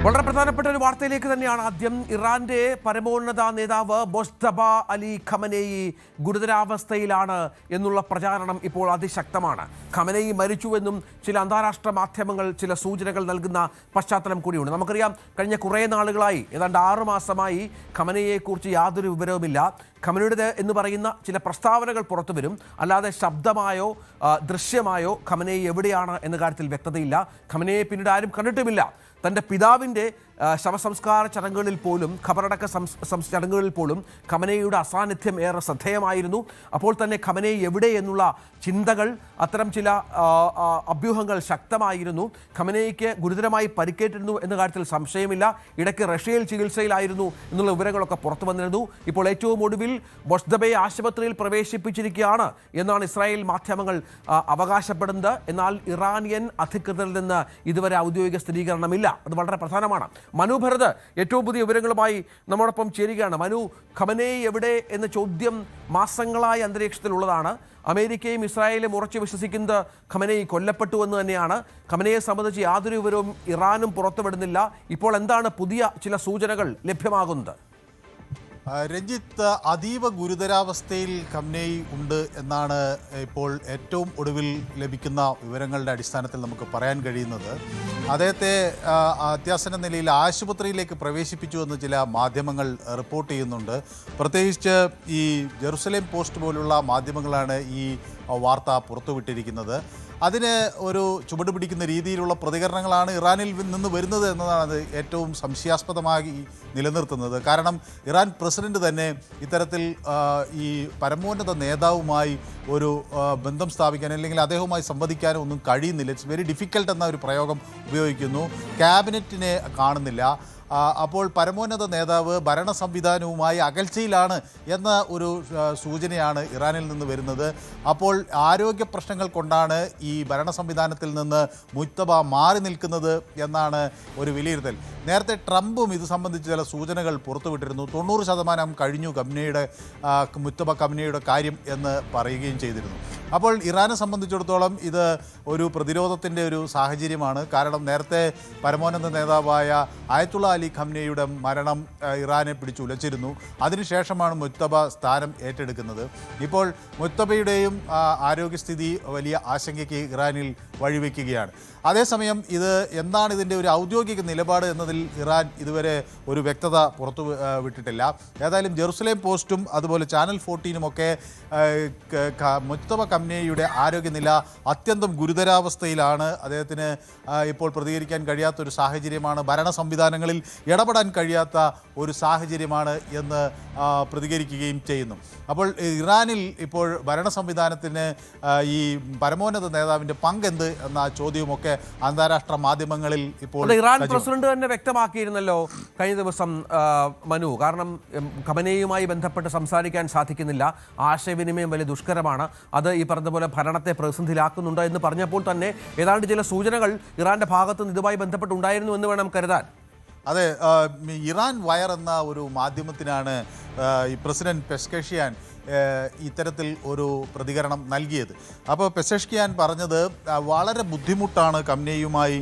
വളരെ പ്രധാനപ്പെട്ട ഒരു വാർത്തയിലേക്ക് തന്നെയാണ് ആദ്യം. ഇറാന്റെ പരമോന്നത നേതാവ് മുജ്തബ അലി ഖമനേയി ഗുരുതരാവസ്ഥയിലാണ് എന്നുള്ള പ്രചാരണം ഇപ്പോൾ അതിശക്തമാണ്. ഖമനേയി മരിച്ചുവെന്നും ചില അന്താരാഷ്ട്ര മാധ്യമങ്ങൾ ചില സൂചനകൾ നൽകുന്ന പശ്ചാത്തലം കൂടിയുണ്ട്. നമുക്കറിയാം, കഴിഞ്ഞ കുറേ നാളുകളായി, ഏതാണ്ട് 6 മാസമായി ഖമനേയിയെക്കുറിച്ച് യാതൊരു വിവരവുമില്ല. ഖമനയുടെ എന്ന് പറയുന്ന ചില പ്രസ്താവനകൾ പുറത്തു വരും, അല്ലാതെ ശബ്ദമായോ ദൃശ്യമായോ ഖമനേയി എവിടെയാണ് എന്ന കാര്യത്തിൽ വ്യക്തതയില്ല. ഖമനേയെ പിന്നീട് ആരും കണ്ടിട്ടുമില്ല. തൻ്റെ പിതാവിൻ്റെ ശവസംസ്കാര ചടങ്ങുകളിൽ പോലും, ഖബറടക്ക ചടങ്ങുകളിൽ പോലും ഖമനേയിയുടെ അസാന്നിധ്യം ഏറെ ശ്രദ്ധേയമായിരുന്നു. അപ്പോൾ തന്നെ ഖമനേയി എവിടെ എന്നുള്ള ചിന്തകൾ, അത്തരം ചില അഭ്യൂഹങ്ങൾ ശക്തമായിരുന്നു. ഖമനേയിക്ക് ഗുരുതരമായി പരിക്കേറ്റിരുന്നു എന്ന കാര്യത്തിൽ സംശയമില്ല. ഇടയ്ക്ക് റഷ്യയിൽ ചികിത്സയിലായിരുന്നു എന്നുള്ള വിവരങ്ങളൊക്കെ പുറത്തു വന്നിരുന്നു. ഇപ്പോൾ ഏറ്റവും ഒടുവിൽ മുജ്തബയെ ആശുപത്രിയിൽ പ്രവേശിപ്പിച്ചിരിക്കുകയാണ് എന്നാണ് ഇസ്രായേൽ മാധ്യമങ്ങൾ അവകാശപ്പെടുന്നത്. എന്നാൽ ഇറാനിയൻ അധികൃതരിൽ നിന്ന് ഇതുവരെ ഔദ്യോഗിക സ്ഥിരീകരണമില്ല. അത് വളരെ പ്രധാനമാണ്. മനു ഭരത് ഏറ്റവും പുതിയ വിവരങ്ങളുമായി നമ്മോടൊപ്പം ചേരുകയാണ്. മനു, ഖമനേയി എവിടെ എന്ന ചോദ്യം മാസങ്ങളായി അന്തരീക്ഷത്തിലുള്ളതാണ്. അമേരിക്കയും ഇസ്രായേലും ഉറച്ചു വിശ്വസിക്കുന്നത് ഖമനേയി കൊല്ലപ്പെട്ടു എന്ന് തന്നെയാണ്. ഖമനേയെ സംബന്ധിച്ച് യാതൊരു വിവരവും ഇറാനും പുറത്തുവിടുന്നില്ല. ഇപ്പോൾ എന്താണ് പുതിയ ചില സൂചനകൾ ലഭ്യമാകുന്നത്? രഞ്ജിത്ത്, അതീവ ഗുരുതരാവസ്ഥയിൽ ഖമനേയി ഉണ്ട് എന്നാണ് ഇപ്പോൾ ഏറ്റവും ഒടുവിൽ ലഭിക്കുന്ന വിവരങ്ങളുടെ അടിസ്ഥാനത്തിൽ നമുക്ക് പറയാൻ കഴിയുന്നത്. അദ്ദേഹത്തെ അത്യാസന്ന നിലയിൽ ആശുപത്രിയിലേക്ക് പ്രവേശിപ്പിച്ചു എന്ന് ചില മാധ്യമങ്ങൾ റിപ്പോർട്ട് ചെയ്യുന്നുണ്ട്. പ്രത്യേകിച്ച് ഈ ജെറുസലേം പോസ്റ്റ് പോലുള്ള മാധ്യമങ്ങളാണ് ഈ വാർത്ത പുറത്തുവിട്ടിരിക്കുന്നത്. അതിന് ഒരു ചുവട് പിടിക്കുന്ന രീതിയിലുള്ള പ്രതികരണങ്ങളാണ് ഇറാനിൽ നിന്ന് വരുന്നത് എന്നതാണ് ഏറ്റവും സംശയാസ്പദമായി നിലനിർത്തുന്നത്. കാരണം ഇറാൻ പ്രസിഡന്റ് തന്നെ ഇത്തരത്തിൽ ഈ പരമോന്നത നേതാവുമായി ഒരു ബന്ധം സ്ഥാപിക്കാൻ, അല്ലെങ്കിൽ അദ്ദേഹവുമായി സംവദിക്കാനോ ഒന്നും കഴിയുന്നില്ല. ഇറ്റ്സ് വെരി ഡിഫിക്കൽട്ട് എന്ന ഒരു പ്രയോഗം ഉപയോഗിക്കുന്നു. ക്യാബിനറ്റിനെ കാണുന്നില്ല. അപ്പോൾ പരമോന്നത നേതാവ് ഭരണ സംവിധാനവുമായി അകൽച്ചയിലാണ് എന്ന ഒരു സൂചനയാണ് ഇറാനിൽ നിന്ന് വരുന്നത്. അപ്പോൾ ആരോഗ്യ പ്രശ്നങ്ങൾ കൊണ്ടാണ് ഈ ഭരണ സംവിധാനത്തിൽ നിന്ന് മുജ്തബ മാറി നിൽക്കുന്നത് എന്നാണ് ഒരു വിലയിരുത്തൽ. നേരത്തെ ട്രംപും ഇത് സംബന്ധിച്ച് ചില സൂചനകൾ പുറത്തുവിട്ടിരുന്നു. 90% കഴിഞ്ഞു മുജ്തബ ഖമനേയിയുടെ കാര്യം എന്ന് പറയുകയും ചെയ്തിരുന്നു. അപ്പോൾ ഇറാനെ സംബന്ധിച്ചിടത്തോളം ഇത് ഒരു പ്രതിരോധത്തിൻ്റെ ഒരു സാഹചര്യമാണ്. കാരണം നേരത്തെ പരമോന്നത നേതാവായ ആയത്തുള്ള അലി ഖമനേയിയുടെ മരണം ഇറാനെ പിടിച്ചുലച്ചിരുന്നു. അതിനുശേഷമാണ് മുജ്തബ സ്ഥാനം ഏറ്റെടുക്കുന്നത്. ഇപ്പോൾ മുജ്തബയുടെയും ആരോഗ്യസ്ഥിതി വലിയ ആശങ്കയ്ക്ക് ഇറാനിൽ വഴിവെക്കുകയാണ്. അതേസമയം ഇത് എന്താണ് ഇതിൻ്റെ ഒരു ഔദ്യോഗിക നിലപാട് എന്നതിൽ ഇറാൻ ഇതുവരെ ഒരു വ്യക്തത പുറത്തു വിട്ടിട്ടില്ല. ഏതായാലും ജെറുസലേം പോസ്റ്റും അതുപോലെ ചാനൽ 14 ഒക്കെ മുജ്തബ ഖമനേയിയുടെ ആരോഗ്യനില അത്യന്തം ഗുരുതരാവസ്ഥയിലാണ്, അദ്ദേഹത്തിന് ഇപ്പോൾ പ്രതികരിക്കാൻ കഴിയാത്തൊരു സാഹചര്യമാണ്, ഭരണ സംവിധാനങ്ങളിൽ ഇടപെടാൻ കഴിയാത്ത ഒരു സാഹചര്യമാണ് എന്ന് പ്രതികരിക്കുകയും ചെയ്യുന്നു. അപ്പോൾ ഇറാനിൽ ഇപ്പോൾ ഭരണ സംവിധാനത്തിന് ഈ പരമോന്നത നേതാവിൻ്റെ പങ്കെന്ത് എന്ന ചോദ്യവുമൊക്കെ അന്താരാഷ്ട്ര മാധ്യമങ്ങളിൽ ഇപ്പോൾ ഇറാൻ പ്രസിഡന്റ് തന്നെ വ്യക്തമാക്കിയിരുന്നല്ലോ കഴിഞ്ഞ ദിവസം മനു. കാരണം ഖമനേയിയുമായി ബന്ധപ്പെട്ട് സംസാരിക്കാൻ സാധിക്കുന്നില്ല, ആശയവിനിമയം വലിയ ദുഷ്കരമാണ്, അത് ഈ പറഞ്ഞതുപോലെ ഭരണത്തെ പ്രതിസന്ധിയിലാക്കുന്നുണ്ട് എന്ന് പറഞ്ഞപ്പോൾ തന്നെ ഏതാണ്ട് ചില സൂചനകൾ ഇറാന്റെ ഭാഗത്ത് നിന്ന് ഇതുമായി ബന്ധപ്പെട്ടുണ്ടായിരുന്നു എന്ന് വേണം കരുതാൻ. അതെ, ഇറാൻ വയർ എന്ന ഒരു മാധ്യമത്തിനാണ് ഈ പ്രസിഡന്റ് പെസ്കഷ്യാൻ ഇത്തരത്തിൽ ഒരു പ്രതികരണം നൽകിയത്. അപ്പോൾ പെസഷ്കിയാൻ പറഞ്ഞത് വളരെ ബുദ്ധിമുട്ടാണ് ഖമനേയിയുമായി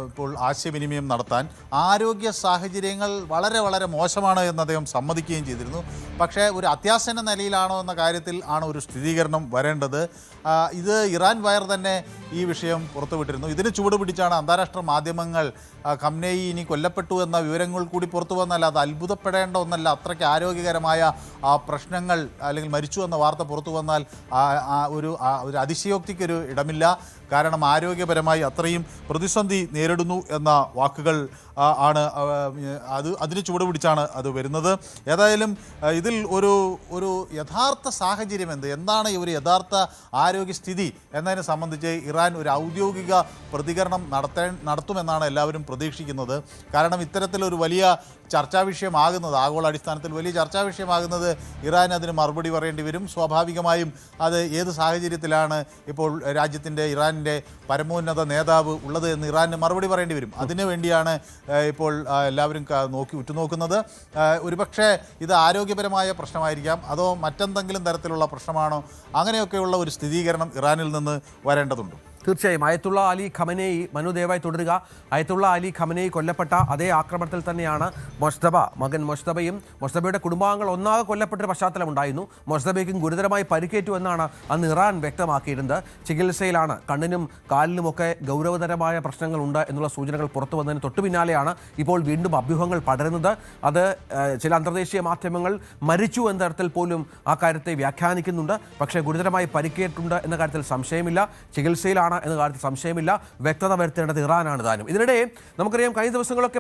ഇപ്പോൾ ആശയവിനിമയം നടത്താൻ, ആരോഗ്യ സാഹചര്യങ്ങൾ വളരെ വളരെ മോശമാണ് എന്ന് അദ്ദേഹം സമ്മതിക്കുകയും ചെയ്തിരുന്നു. പക്ഷേ ഒരു അത്യാസന്ന നിലയിലാണോ എന്ന കാര്യത്തിൽ ആണ് ഒരു സ്ഥിരീകരണം വരേണ്ടത്. ഇത് ഇറാൻ വയർ തന്നെ ഈ വിഷയം പുറത്തുവിട്ടിരുന്നു. ഇതിന് ചുവട് പിടിച്ചാണ് അന്താരാഷ്ട്ര മാധ്യമങ്ങൾ ഖമനേയി ഇനി കൊല്ലപ്പെട്ടു എന്ന വിവരങ്ങൾ കൂടി പുറത്തു വന്നാൽ അത് അത്ഭുതപ്പെടേണ്ട ഒന്നല്ല. അത്രയ്ക്ക് ആരോഗ്യകരമായ പ്രശ്നങ്ങൾ, അല്ലെങ്കിൽ മരിച്ചു എന്ന വാർത്ത പുറത്തു വന്നാൽ ഒരു അതിശയോക്തിക്കൊരു ഇടമില്ല. കാരണം ആരോഗ്യപരമായി അത്രയും പ്രതിസന്ധി നേരിടുന്നു എന്ന വാക്കുകൾ ആണ് അതിന് ചുവട് പിടിച്ചാണ് അത് വരുന്നത്. ഏതായാലും ഇതിൽ ഒരു യഥാർത്ഥ സാഹചര്യം എന്താണ് ഈ ഒരു യഥാർത്ഥ ആരോഗ്യസ്ഥിതി എന്നതിനെ സംബന്ധിച്ച് ഇറാൻ ഒരു ഔദ്യോഗിക പ്രതികരണം നടത്തുമെന്നാണ് എല്ലാവരും പ്രതീക്ഷിക്കുന്നത്. കാരണം ഇത്തരത്തിലൊരു വലിയ ചർച്ചാ വിഷയമാകുന്നത്, ആഗോളാടിസ്ഥാനത്തിൽ വലിയ ചർച്ചാ വിഷയമാകുന്നത് ഇറാൻ അതിന് മറുപടി പറയേണ്ടി വരും. സ്വാഭാവികമായും അത് ഏത് സാഹചര്യത്തിലാണ് ഇപ്പോൾ ഇറാനിൻ്റെ പരമോന്നത നേതാവ് ഉള്ളത് എന്ന് ഇറാന് മറുപടി പറയേണ്ടി വരും. അതിനു വേണ്ടിയാണ് ഇപ്പോൾ എല്ലാവരും ഉറ്റുനോക്കുന്നത്. ഒരുപക്ഷെ ഇത് ആരോഗ്യപരമായ പ്രശ്നമായിരിക്കാം, അതോ മറ്റെന്തെങ്കിലും തരത്തിലുള്ള പ്രശ്നമാണോ, അങ്ങനെയൊക്കെയുള്ള ഒരു സ്ഥിരീകരണം ഇറാനിൽ നിന്ന് വരേണ്ടതുണ്ട്. തീർച്ചയായും അയത്തുള്ള അലി ഖമനേയി മനു ദയവായി തുടരുക. അയത്തുള്ള അലി ഖമനേയി കൊല്ലപ്പെട്ട അതേ ആക്രമണത്തിൽ തന്നെയാണ് മകൻ മൊജ്തബയും മൊജ്തബയുടെ കുടുംബാംഗങ്ങൾ ഒന്നാകെ കൊല്ലപ്പെട്ടൊരു പശ്ചാത്തലം ഉണ്ടായിരുന്നു. മൊജ്തബയ്ക്കും ഗുരുതരമായി പരിക്കേറ്റു എന്നാണ് അന്ന് ഇറാൻ വ്യക്തമാക്കിയിരുന്നത്. ചികിത്സയിലാണ്. കണ്ണിനും കാലിനുമൊക്കെ ഗൗരവതരമായ പ്രശ്നങ്ങളുണ്ട് എന്നുള്ള സൂചനകൾ പുറത്തു വന്നതിന് തൊട്ടു പിന്നാലെയാണ് ഇപ്പോൾ വീണ്ടും അഭ്യൂഹങ്ങൾ പടരുന്നത്. അത് ചില അന്തർദേശീയ മാധ്യമങ്ങൾ മരിച്ചു എന്ന തരത്തിൽ പോലും ആ കാര്യത്തെ വ്യാഖ്യാനിക്കുന്നുണ്ട്. പക്ഷേ ഗുരുതരമായി പരിക്കേറ്റുണ്ട് എന്ന കാര്യത്തിൽ സംശയമില്ല. ചികിത്സയിലാണ് എന്ന കാര്യത്തിൽ സംശയമില്ല. വ്യക്തത വരുത്തേണ്ടത് ഇറാനാണ് താനും. ഇതിനിടെ നമുക്കറിയാം കഴിഞ്ഞ ദിവസങ്ങളൊക്കെ